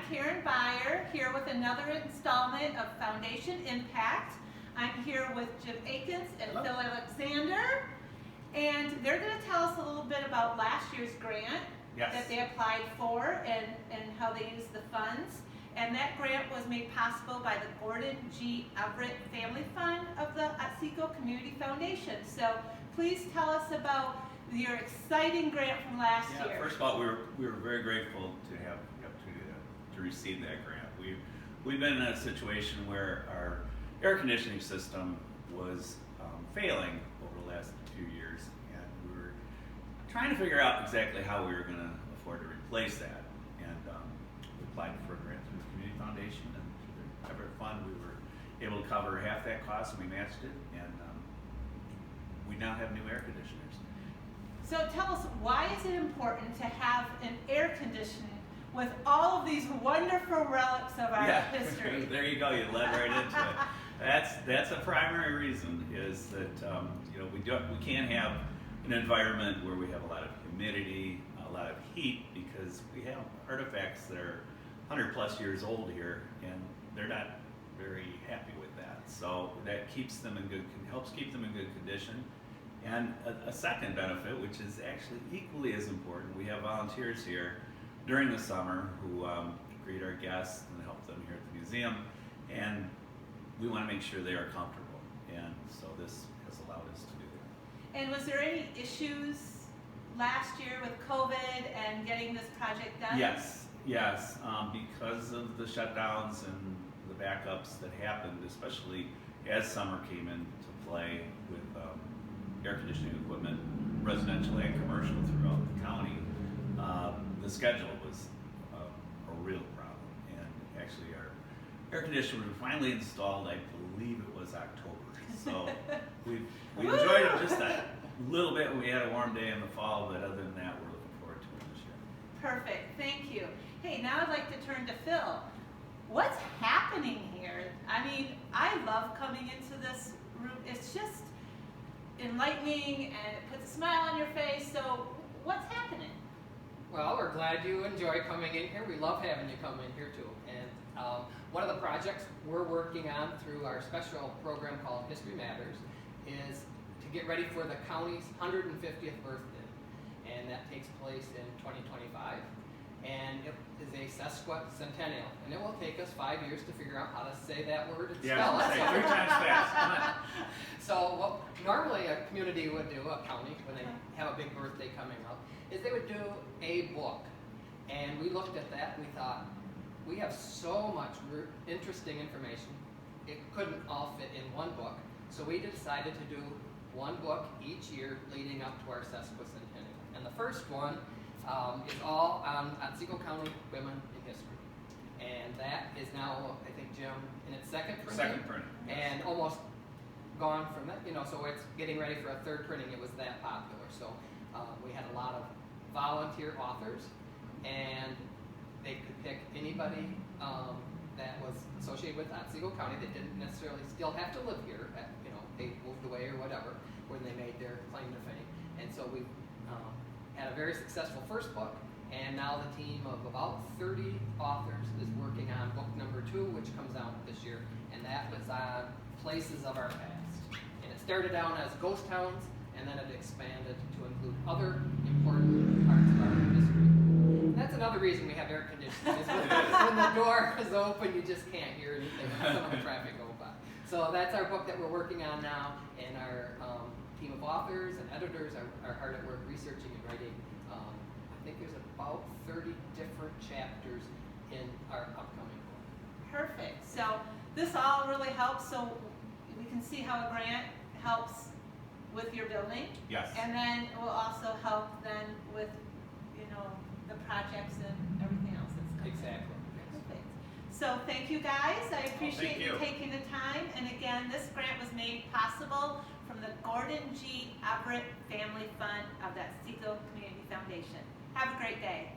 Karen Beyer, here with another installment of Foundation Impact. I'm here with Jim Akins and Hello. Phil Alexander, and they're going to tell us a little bit about last year's grant that they applied for and how they used the funds. And that grant was made possible by the Gordon G. Everett Family Fund of the Otsego Community Foundation. So please tell us about your exciting grant from last year. First of all, we were very grateful to have the opportunity to receive that grant. We've been in a situation where our air conditioning system was failing over the last few years, and we were trying to figure out exactly how we were going to afford to replace that. And we applied for a grant through the Community Foundation, and through the Everett Fund, we were able to cover half that cost, and we matched it, and we now have new air conditioners. So tell us, why is it important to have an air conditioning with all of these wonderful relics of our history? There you go. You led right into it. That's a primary reason, is that we can't have an environment where we have a lot of humidity, a lot of heat, because we have artifacts that are 100+ years old here, and they're not very happy with that. So that keeps them helps keep them in good condition. And a second benefit, which is actually equally as important, we have volunteers here during the summer who greet our guests and help them here at the museum, and we want to make sure they are comfortable, and so this has allowed us to do that. And was there any issues last year with COVID and getting this project done? Yes, because of the shutdowns and the backups that happened, especially as summer came into play with air conditioning equipment, residential and commercial throughout the county, the schedule was a real problem. And actually our air conditioner was finally installed, I believe it was October. So we enjoyed it just a little bit. We had a warm day in the fall, but other than that, we're looking forward to it this year. Perfect, thank you. Hey, now I'd like to turn to Phil. What's happening here? I mean, I love coming into this room. It's just enlightening and it puts a smile on your face. So what's happening? Well, we're glad you enjoy coming in here. We love having you come in here too. And one of the projects we're working on through our special program called History Matters is to get ready for the county's 150th birthday. And that takes place in 2025. And it is a sesquicentennial. And it will take us 5 years to figure out how to say that word and spell it. Say it 3 times fast. Come on. So what normally a community would do, a county, when they have a big birthday coming up, is they would do a book. And we looked at that and we thought, we have so much interesting information, it couldn't all fit in one book. So we decided to do one book each year leading up to our sesquicentennial. And the first one is all on Otsego County women in history. And that is now, I think, Jim, in its second printing. Second printing. Yes. And almost gone from that, so it's getting ready for a third printing. It was that popular. So we had a lot of volunteer authors, and they could pick anybody that was associated with Otsego County that didn't necessarily still have to live here. They moved away or whatever when they made their claim to fame. And so we had a very successful first book, and now the team of about 30 authors is working on book number 2, which comes out this year, and that was on places of our past. And it started out as ghost towns, and then it expanded to include other important parts of our history. And that's another reason we have air conditioning, is when the door is open, you just can't hear anything when some of the traffic goes by. So that's our book that we're working on now, and our team of authors and editors are hard at work researching and writing. I think there's about 30 different chapters in our upcoming book. Perfect. So this all really helps, so we can see how a grant helps with your building. Yes. And then it will also help then with, the projects and everything else that's coming. Exactly. Perfect. So thank you guys. I appreciate you you taking the time. And again, this grant was made possible from the Gordon G. Everett Family Fund of the Otsego Community Foundation. Have a great day.